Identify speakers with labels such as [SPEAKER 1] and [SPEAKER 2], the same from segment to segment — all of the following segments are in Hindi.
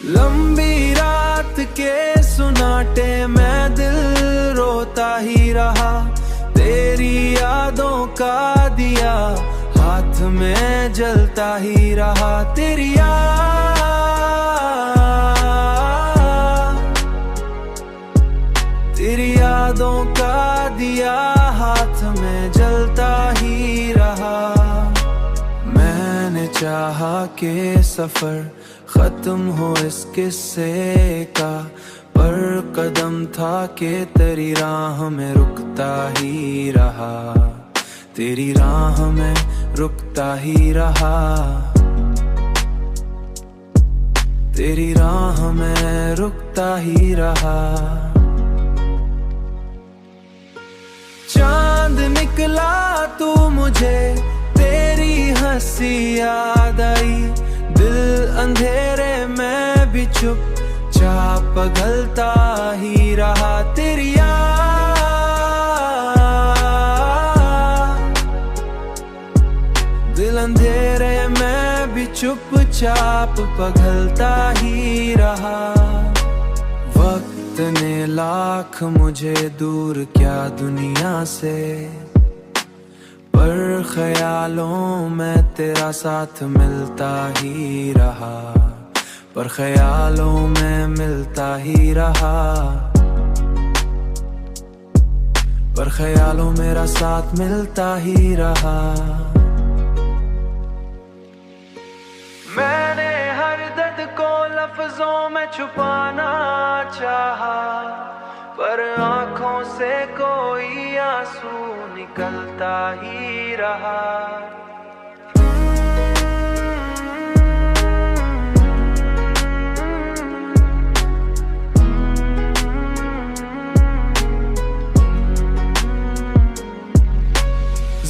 [SPEAKER 1] लंबी रात के सुनाटे में दिल रोता ही रहा, तेरी यादों का दिया हाथ में जलता ही रहा। तेरी यादों का दिया हाथ में जलता ही रहा। मैंने चाहा कि सफर खत्म हो इस किस्से का, पर कदम था कि तेरी राह में रुकता ही रहा, तेरी राह में रुकता ही रहा, तेरी राह में रुकता ही रहा। चांद निकला तू मुझे, तेरी हंसी याद आई, दिल अंधेरे में भी चुपचाप पिघलता ही रहा। तेरी दिल अंधेरे में भी चुपचाप पिघलता ही रहा। वक्त ने लाख मुझे दूर क्या दुनिया से, पर ख्यालों में तेरा साथ मिलता ही रहा, पर ख्यालों में मिलता ही रहा, पर ख्यालों मेरा साथ मिलता ही रहा। मैंने हर दर्द को लफ्जों में छुपाना चाहा, पर आंखों से कोई आंसू निकलता ही रहा।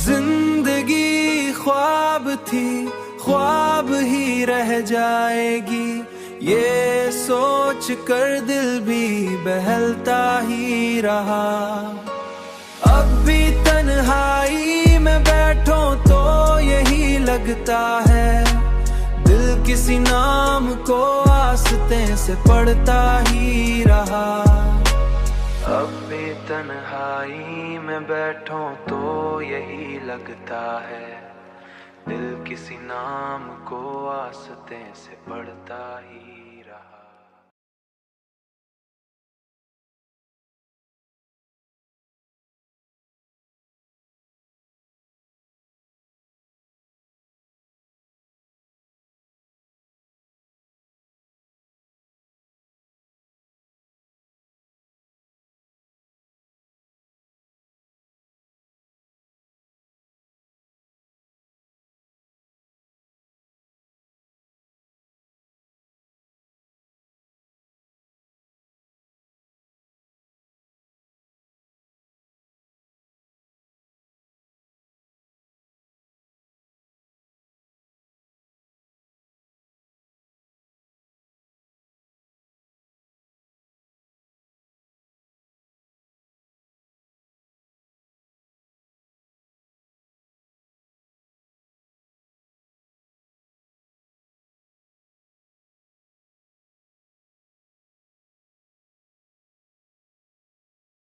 [SPEAKER 1] जिंदगी ख्वाब थी, ख्वाब ही रह जाएगी, ये सोच कर दिल भी बहलता ही रहा। अब भी तन्हाई में बैठो तो यही लगता है, दिल किसी नाम को आस्ते से पढ़ता ही रहा। अब भी तन्हाई में बैठो तो यही लगता है, दिल किसी नाम को आस्ते से पढ़ता ही